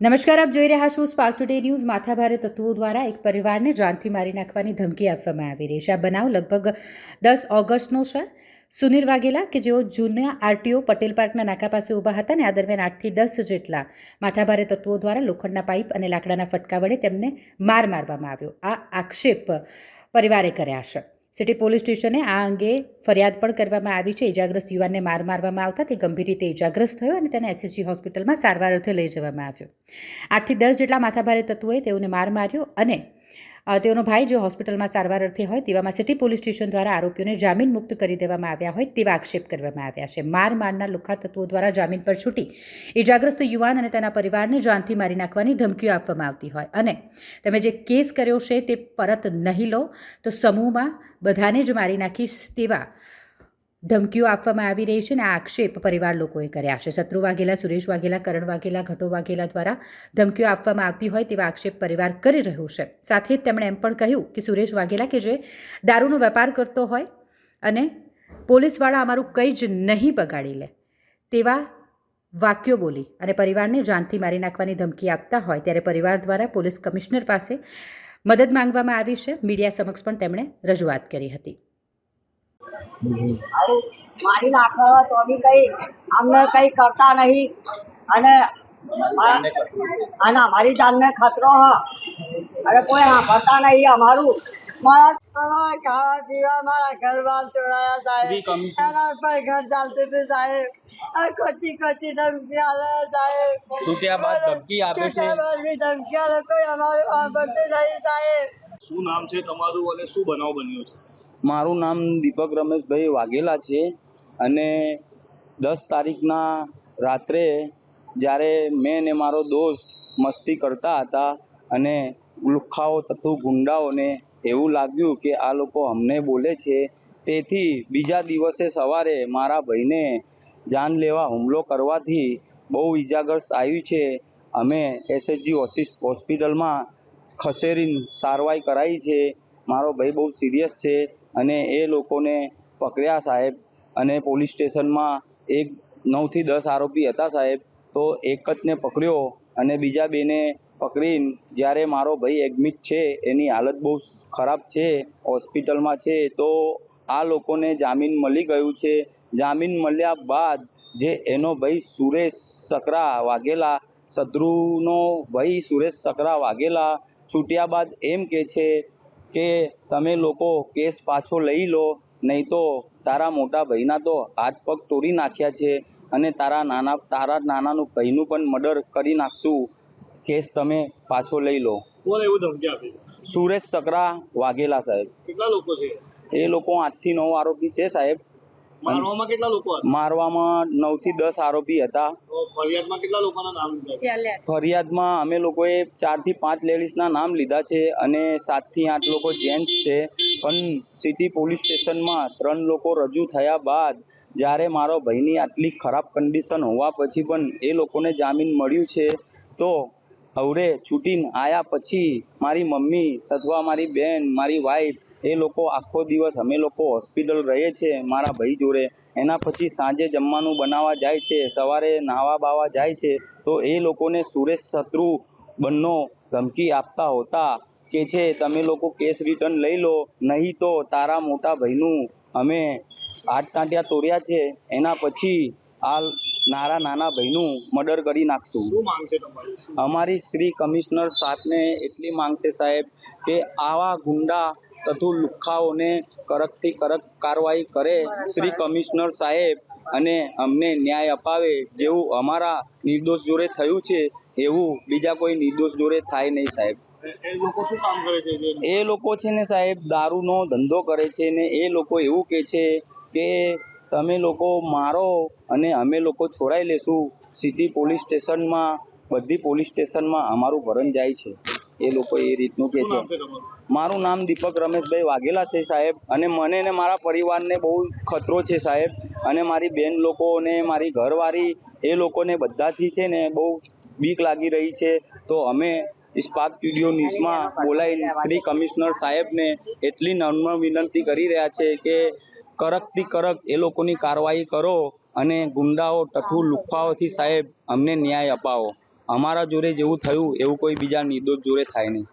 નમસ્કાર, આપ જોઈ રહ્યા છો સ્પાર્ક ટુડે ન્યૂઝ। માથાભારે તત્વો દ્વારા એક પરિવારને જાનથી મારી નાખવાની ધમકી આપવામાં આવી રહી છે। આ બનાવ લગભગ 10 ઓગસ્ટનો છે। સુનિલ વાઘેલા કે જેઓ જૂના આરટીઓ પટેલ પાર્કના નાકા પાસે ઊભા હતા અને આ દરમિયાન 8 થી 10 જેટલા માથાભારે તત્વો દ્વારા લોખંડના પાઇપ અને લાકડાના ફટકા વડે તેમને મારવામાં આવ્યો। આ આક્ષેપ પરિવારે કર્યા છે। સિટી પોલીસ સ્ટેશને આ અંગે ફરિયાદ પણ કરવામાં આવી છે। ઇજાગ્રસ્ત યુવાનને મારવામાં આવતા તે ગંભીર રીતે ઇજાગ્રસ્ત થયો અને તેને એસએસજી હોસ્પિટલમાં સારવાર અર્થે લઈ જવામાં આવ્યો। 8 થી 10 જેટલા માથાભારે તત્વોએ તેઓને માર માર્યો અને તેઓનો ભાઈ જે હોસ્પિટલમાં સારવાર અર્થે હોય તેવામાં સિટી પોલીસ સ્ટેશન દ્વારા આરોપીઓને જામીન મુક્ત કરી દેવામાં આવ્યા હોય તેવા આક્ષેપ કરવામાં આવ્યા છે। માર મારનાર લુખ્ખા તત્વો દ્વારા જામીન પર છૂટી ઇજાગ્રસ્ત યુવાન અને તેના પરિવારને જાનથી મારી નાખવાની ધમકીઓ આપવામાં આવતી હોય અને તમે જે કેસ કર્યો છે તે પરત નહીં લો તો સમૂહમાં બધાને જ મારી નાખીશ તેવા ધમકીઓ આપવામાં આવી રહી છે અને આ આક્ષેપ પરિવાર લોકોએ કર્યા છે। શત્રુ વાઘેલા, સુરેશ વાઘેલા, કરણ વાઘેલા, ઘટો વાઘેલા દ્વારા ધમકીઓ આપવામાં આવતી હોય તેવા આક્ષેપ પરિવાર કરી રહ્યો છે। સાથે જ તેમણે એમ પણ કહ્યું કે સુરેશ વાઘેલા કે જે દારૂનો વેપાર કરતો હોય અને પોલીસવાળા અમારું કંઈ જ નહીં બગાડી લે તેવા વાક્યો બોલી અને પરિવારને જાનથી મારી નાખવાની ધમકી આપતા હોય ત્યારે પરિવાર દ્વારા પોલીસ કમિશનર પાસે મદદ માંગવામાં આવી છે। મીડિયા સમક્ષ પણ તેમણે રજૂઆત કરી હતી। મારી નાખો તો બી કઈ અમને કઈ કરતા નહીં અને અમારી જાનને ખતરો અને કોઈ સાંભળતા નહીં અમારું ખાવા પીવા મારા ઘરબાર ચોરાયા સાહેબ ઘર ચાલતું હતું સાહેબ ખોટી ધમકી આલે સાહેબ છૂટ્યા બાદ ધમકી આપે છે ધમકી આલે કોઈ અમારું સાંભળતું નહીં સાહેબ। શું નામ છે તમારું અને શું બનાવ બન્યો છે? મારું નામ દીપક રમેશભાઈ વાઘેલા છે અને 10 તારીખના રાત્રે જ્યારે મેં ને મારો દોસ્ત મસ્તી કરતા હતા અને લુખ્ખાઓ તથા ગુંડાઓને એવું લાગ્યું કે આ લોકો અમને બોલે છે, તેથી બીજા દિવસે સવારે મારા ભાઈને જાનલેવા હુમલો કરવાથી બહુ ઇજાગ્રસ્ત આવ્યું છે। અમે એસએસજી હોસ્પિટલમાં ખસેડીને સારવાર કરાવી છે। મારો ભાઈ બહુ સિરિયસ છે અને એ લોકોને પકડ્યા સાહેબ અને પોલીસ સ્ટેશનમાં 9 થી 10 આરોપી હતા સાહેબ, તો એક જ ને પકડ્યો અને બીજા બેને પકડીને જ્યારે મારો ભાઈ એડમિટ છે, એની હાલત બહુ ખરાબ છે, હોસ્પિટલમાં છે, તો આ લોકોને જામીન મળી ગયું છે। જામીન મળ્યા બાદ જે એનો ભાઈ સુરેશ સકરા વાઘેલા, શત્રુનો ભાઈ સુરેશ સકરા વાઘેલા છૂટ્યા બાદ એમ કે છે કે તમે લોકો કેસ પાછો લઈ લો, નહીં તો તારા મોટા ભાઈના તો હાથ પગ તોડી નાખ્યા છે અને તારા નાનાનું ભાઈનું પણ મર્ડર કરી નાખશું, કેસ તમે પાછો લઈ લો। કોણ એવું ધમકી આપી? સુરેશ સકરા વાઘેલા સાહેબ। કેટલા લોકો છે? એ લોકો 8 થી 9 આરોપી છે સાહેબ। મારવામાં કેટલા લોકો હતા? મારવામાં 9 થી 10 આરોપી હતા। તો ફરિયાદમાં કેટલા લોકોના નામ લીધા છે? ફરિયાદમાં અમે લોકોએ 4 થી 5 લેડીઝના નામ લીધા છે અને 7 થી 8 લોકો જેન્ટ્સ છે, પણ સિટી પોલીસ સ્ટેશનમાં 3 લોકો રજૂ થયા બાદ જ્યારે મારો ભાઈની આટલી ખરાબ કન્ડિશન હોવા પછી પણ એ લોકોને જામીન મળ્યું છે, તો હવે છૂટીને આવ્યા પછી મારી મમ્મી અથવા મારી બેન, મારી વાઈફ, એ લોકો આખો દિવસ અમે લોકો હોસ્પિટલ રહીએ છીએ મારા ભાઈ જોડે। એના પછી સાંજે જમવાનું બનાવવા જાય છે, સવારે નાહવા બાવા જાય છે, તો એ લોકોને સુરેશ શત્રુ બંનો ધમકી આપતા હોતા કે છે તમે લોકો કેસ રિટર્ન લઈ લો, નહીં તો તારા મોટા ભાઈનું અમે હાથ ટાંટિયા તોડ્યા છે, એના પછી આ નાના ભાઈનું મર્ડર કરી નાખશું। શું માંગ છે તમારી? અમારી શ્રી કમિશનર સાહેબને એટલી માંગ છે સાહેબ કે આવા ગુંડા તથા લુખ્ખાઓને કડકથી કડક કાર્યવાહી કરે શ્રી કમિશનર સાહેબ અને અમને ન્યાય અપાવે। જેવું અમારા નિર્દોષ જોડે થયું છે એવું બીજા કોઈ નિર્દોષ જોડે થાય નહીં સાહેબ। એ લોકો શું કામ કરે છે? એ લોકો છે ને સાહેબ દારૂનો ધંધો કરે છે ને એ લોકો એવું કહે છે કે તમે લોકો મારો અને અમે લોકો છોડાઈ લેશું। સિટી પોલીસ સ્ટેશનમાં, બધી પોલીસ સ્ટેશનમાં અમારું ભરણ જાય છે, એ લોકો એ રીતનું કહે છે। મારું નામ દીપક રમેશભાઈ વાઘેલા છે સાહેબ અને મને ને મારા પરિવારને બહુ ખતરો છે સાહેબ અને મારી બેન લોકો ને મારી ઘરવાળી એ લોકોને બધાથી છે ને બહુ બીક લાગી રહી છે। તો અમે સ્પાર્ક સ્ટુડિયો ન્યૂઝમાં બોલાવીને શ્રી કમિશનર સાહેબને એટલી નમ્ર વિનંતી કરી રહ્યા છે કે કડકથી કડક એ લોકોની કાર્યવાહી કરો અને ગુંડાઓ તથા લુખ્ખાઓથી સાહેબ અમને ન્યાય અપાવો। અમારા જોડે જેવું થયું એવું કોઈ બીજા નિર્દોષ જોડે થાય નહીં.